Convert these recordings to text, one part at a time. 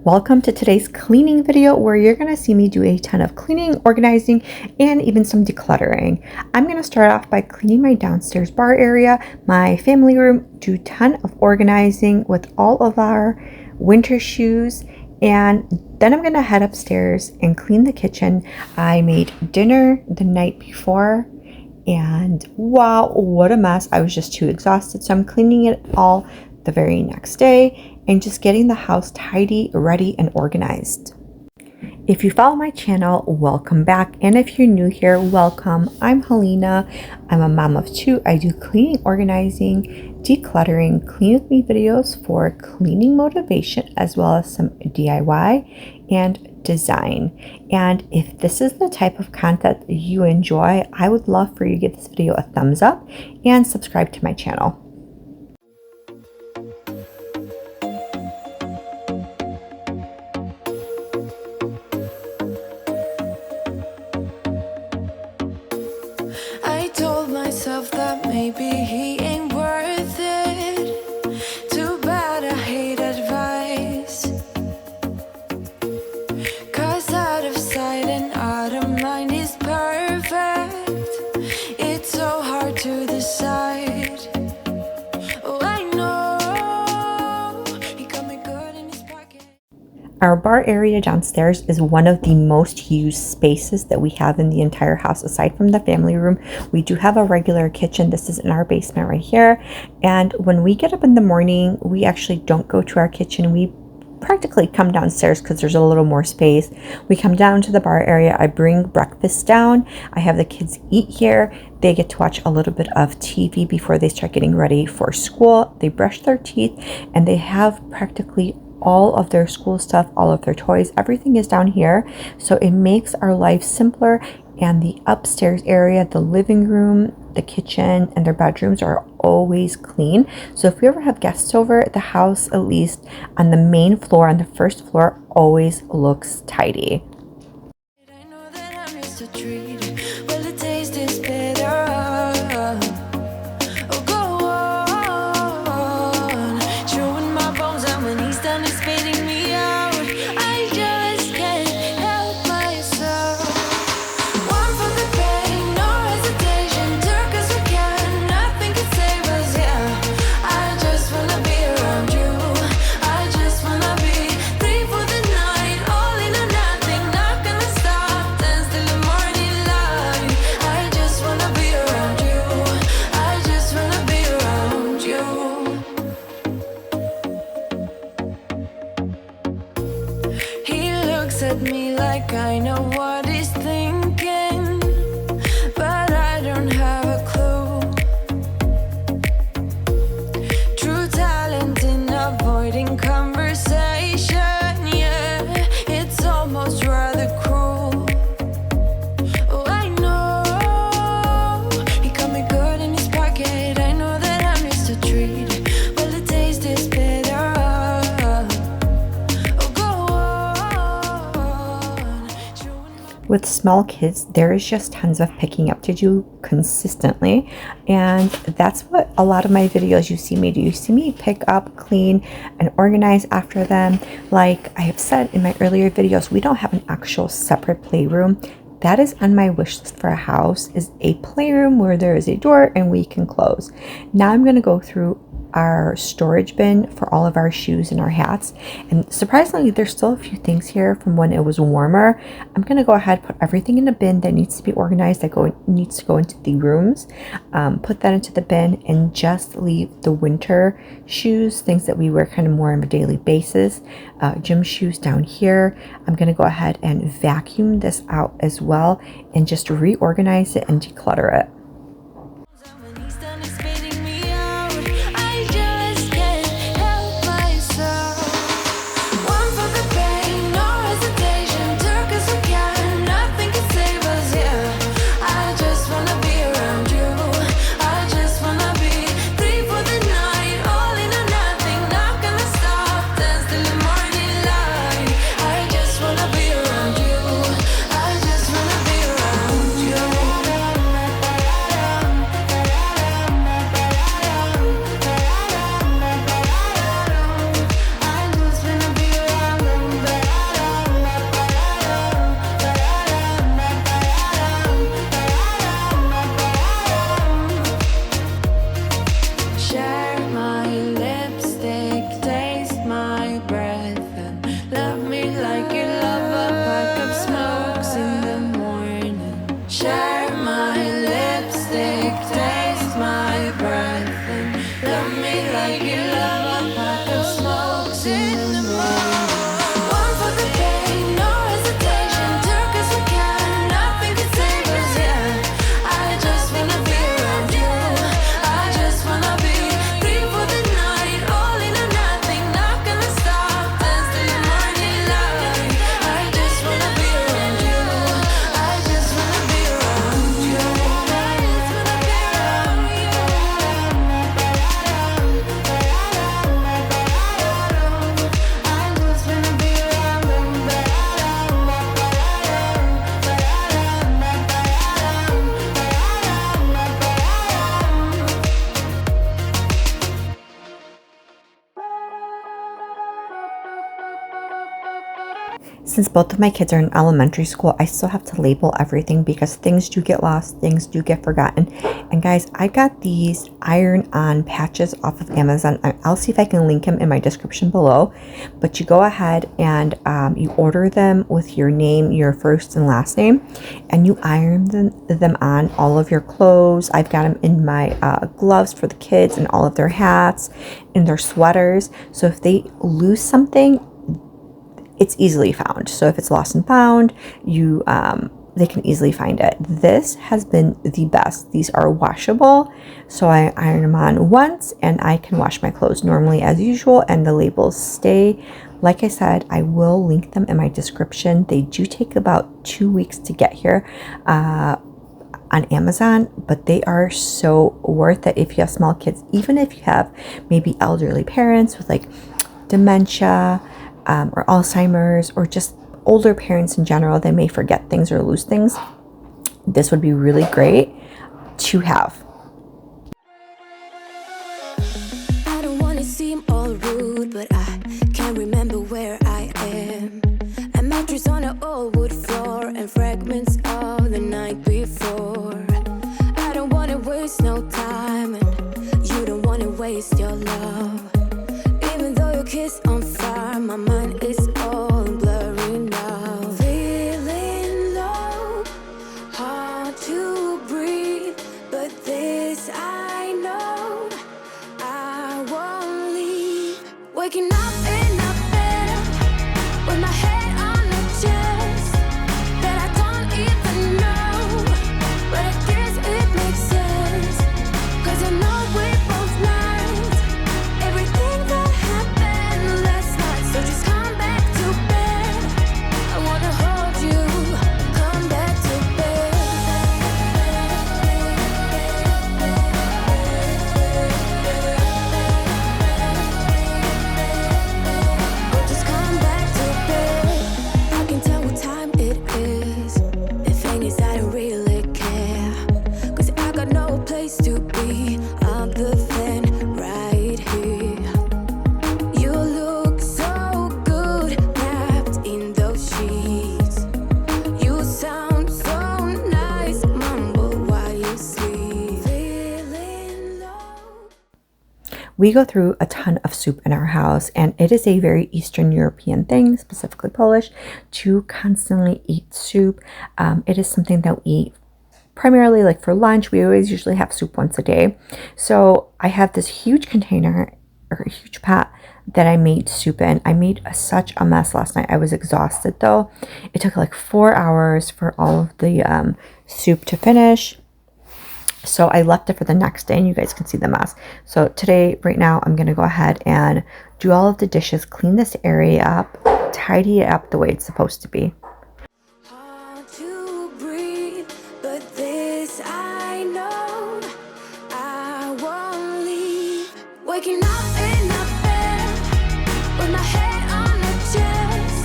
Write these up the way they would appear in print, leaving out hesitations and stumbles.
Welcome to today's cleaning video where you're going to see me do a ton of cleaning, organizing, and even some decluttering. I'm going to start off by cleaning my downstairs bar area, my family room, do a ton of organizing with all of our winter shoes, and then I'm going to head upstairs and clean the kitchen. I made dinner the night before and wow, what a mess. I was just too exhausted, so I'm cleaning it all the very next day and just getting the house tidy, ready, and organized. If you follow my channel, welcome back. And if you're new here, welcome. I'm Helena. I'm a mom of two. I do cleaning, organizing, decluttering, clean with me videos for cleaning motivation, as well as some DIY and design. And if this is the type of content that you enjoy, I would love for you to give this video a thumbs up and subscribe to my channel. That maybe he ain't worth it. Too bad I hate advice. 'Cause out of sight and out of mind is perfect. It's so hard to decide. Oh, I know he got me good in his pocket. Our bar area downstairs is one of the most used spaces that we have in the entire house. Aside from the family room, we do have a regular kitchen. This is in our basement right here. And when we get up in the morning, we actually don't go to our kitchen. We practically come downstairs because there's a little more space. We come down to the bar area. I bring breakfast down. I have the kids eat here. They get to watch a little bit of TV before they start getting ready for school. They brush their teeth and they have practically all of their school stuff, all of their toys, everything is down here. So it makes our life simpler. And the upstairs area, the living room, the kitchen, and their bedrooms are always clean. So if we ever have guests over, the house, at least on the main floor, on the first floor, always looks tidy. I know that I missed a treat. Well, the taste is better. Oh, go on. Chewing my bones out when he's done and spitting me out. I just can't help myself. One for the pain, no hesitation. Took us again, nothing can save us, yeah. I just wanna be around you. I just wanna be three for the night. All in or nothing, not gonna stop. Dance till the morning light. I just wanna be around you. I just wanna be around you. He looks at me like I know what he's thinking, but I don't have a clue. True talent in avoiding conversation, yeah. It's almost rather cruel. Oh, I know he got me good in his pocket. I know that I missed a treat. Well, the taste is better. Oh, go on. With small kids, there is just tons of picking up to do consistently, and that's what a lot of my videos you see me do. You see me pick up, clean, and organize after them. Like I have said in my earlier videos, we don't have an actual separate playroom. That is on my wish list for a house, is a playroom where there is a door and we can close. Now I'm going to go through our storage bin for all of our shoes and our hats, and surprisingly there's still a few things here from when it was warmer. I'm gonna go ahead, put everything in a bin that needs to be organized, that needs to go into the rooms, put that into the bin, and just leave the winter shoes, things that we wear kind of more on a daily basis, gym shoes down here. I'm gonna go ahead and vacuum this out as well and just reorganize it and declutter it. When he's done and spitting me out, I just can't help myself. One for the pain, no hesitation. Took us again, nothing can save us, yeah. I just wanna be around you. I just wanna be three for the night. All in or nothing, not gonna stop. Dance till the morning light. I just wanna be around you. I just wanna be around you. Since both of my kids are in elementary school, I still have to label everything because things do get lost, things do get forgotten. And guys, I got these iron-on patches off of Amazon. I'll see if I can link them in my description below. But you go ahead and you order them with your name, your first and last name, and you iron them on all of your clothes. I've got them in my gloves for the kids and all of their hats and their sweaters. So if they lose something, it's easily found. So if it's lost and found, they can easily find it. This has been the best. These are washable, so I iron them on once and I can wash my clothes normally as usual, and the labels stay. Like I said, I will link them in my description. They do take about 2 weeks to get here on Amazon, but they are so worth it if you have small kids. Even if you have maybe elderly parents with like dementia, or Alzheimer's, or just older parents in general, they may forget things or lose things. This would be really great to have. I don't wanna seem all rude, but I can't remember where I am. A mattress on an old wood floor and fragments of the night before. I don't wanna waste no time, and you don't wanna waste your love. Even though your kiss on fire, my mind is all blurry now. Feeling low, hard to breathe, but this I know, I won't leave. Waking up in a bed with my head on the chest that I don't even know, but I guess it makes sense, 'cause I know we both lied. Everything that happened last night, so just come back to bed. I wanna hold you, come back to bed. Oh, just come back to bed. I can tell what time it is. The thing is, I don't really care, 'cause I got no place to be other than right here. You look so good wrapped in those sheets. You sound so nice, mumble while you sleep. Feeling low. We go through a ton of soup in our house, and it is a very Eastern European thing, specifically Polish, to constantly eat soup. It is something that we eat primarily like for lunch. We always usually have soup once a day. So I have this huge container or a huge pot that I made soup in. I made such a mess last night. I was exhausted though. It took like 4 hours for all of the soup to finish. So I left it for the next day, and you guys can see the mess. So today, right now, I'm going to go ahead and do all of the dishes, clean this area up, tidy it up the way it's supposed to be. Hard to breathe, but this I know, I won't leave. Waking up in a bed with my head on the chest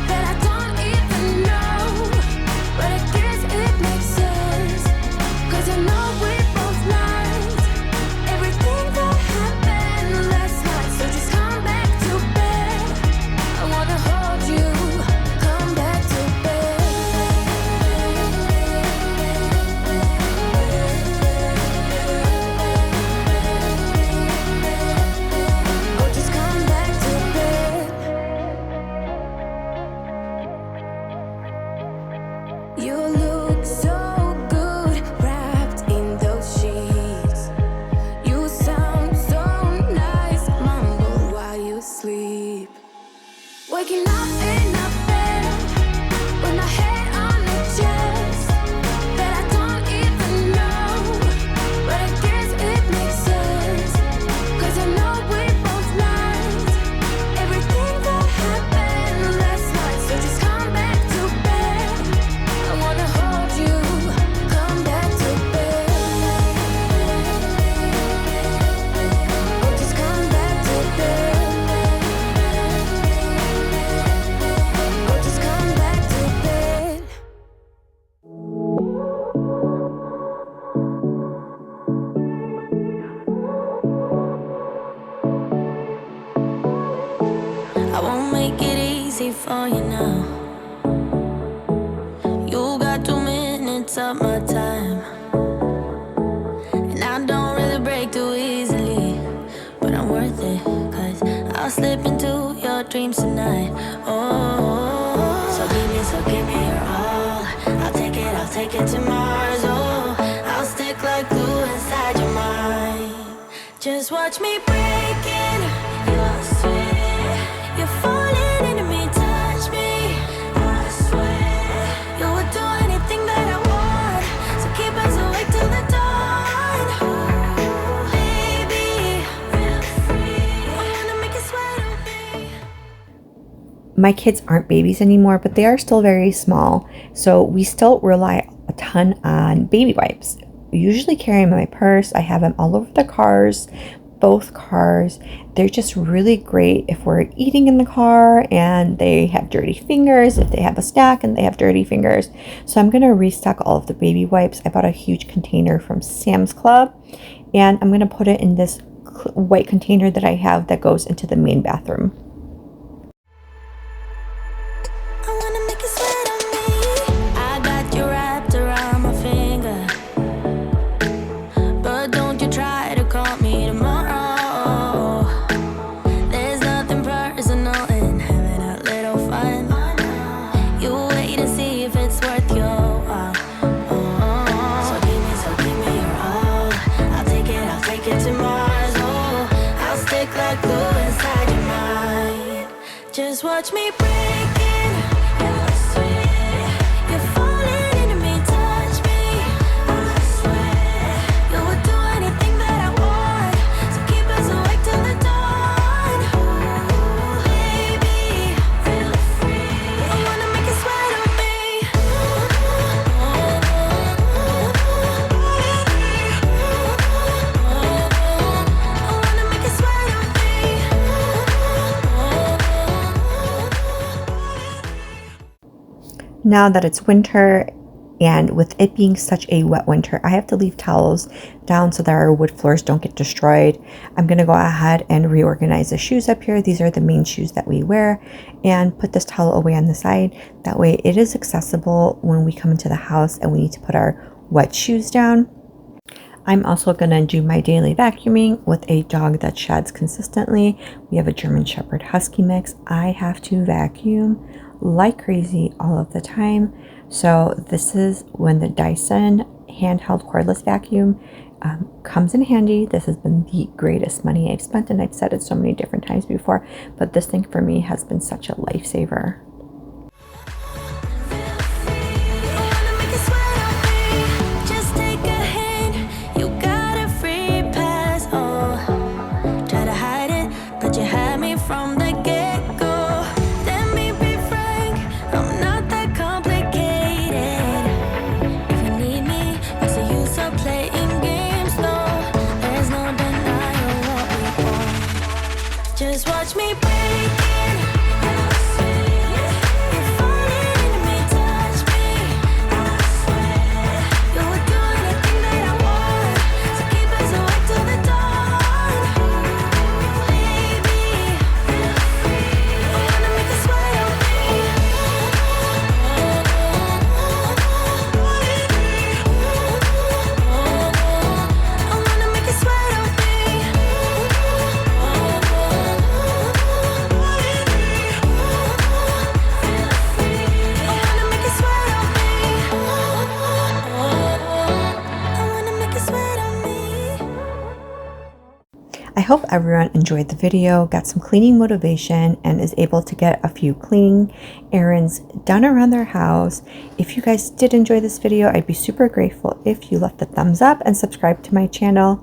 that I don't even know, but I guess it makes sense, 'cause I know we both lied. Everything that happened last night, so just come back to bed. I wanna hold you, come back to bed. Oh, just come back to bed. You look so good wrapped in those sheets. You sound so nice, mumble while you sleep. Waking up in a bed with my head on the chest that I don't even know, but I guess it makes sense, 'cause I know we both lied. Everything that happened last night, so just come back to bed. I wanna hold you, come back to bed. Oh, just come back to bed. Oh, just come back to bed. I won't make it easy. easy for you now. You got 2 minutes of my time, and I don't really break too easily, but I'm worth it, 'cause I'll slip into your dreams tonight. Oh, so give me your all. I'll take it to Mars. Oh, I'll stick like glue inside your mind. Just watch me breaking your sweat. You're falling into me, touch me. I swear you would do anything that I want, so keep us awake till the dawn. Ooh, baby, feel free. I wanna make you sweat on me. My kids aren't babies anymore, but they are still very small, so we still rely a ton on baby wipes. I usually carry them in my purse. I have them all over the cars, both cars. They're just really great if we're eating in the car and they have dirty fingers, if they have a snack and they have dirty fingers. So I'm going to restock all of the baby wipes. I bought a huge container from Sam's Club, and I'm going to put it in this white container that I have that goes into the main bathroom. I wanna make you sweat on me. I got you wrapped around my finger, but don't you try to call me tomorrow. There's nothing personal in having a little fun. You wait and see if it's worth your while. So give me your all. I'll take it to Mars. Oh, I'll stick like glue inside your mind. Just watch me breaking your sweat. You're falling into me, touch me. I swear you would do anything that I want, so keep us awake till the dawn. Ooh, baby, feel free. I wanna make you sweat on me. I wanna make you sweat on me. Now that it's winter, and with it being such a wet winter, I have to leave towels down so that our wood floors don't get destroyed. I'm going to go ahead and reorganize the shoes up here. These are the main shoes that we wear, and put this towel away on the side. That way it is accessible when we come into the house and we need to put our wet shoes down. I'm also going to do my daily vacuuming with a dog that sheds consistently. We have a German Shepherd Husky mix. I have to vacuum like crazy all of the time. So this is when the Dyson handheld cordless vacuum comes in handy. This has been the greatest money I've spent, and I've said it so many different times before, but this thing for me has been such a lifesaver. Just watch me breaking your sweat. You're falling into me, touch me. I swear you would do anything that I want, so keep us awake till the dawn. Ooh, baby, feel free. I wanna make you sweat on me. I wanna make you sweat on me. I hope everyone enjoyed the video, got some cleaning motivation, and is able to get a few cleaning errands done around their house. If you guys did enjoy this video, I'd be super grateful if you left a thumbs up and subscribe to my channel.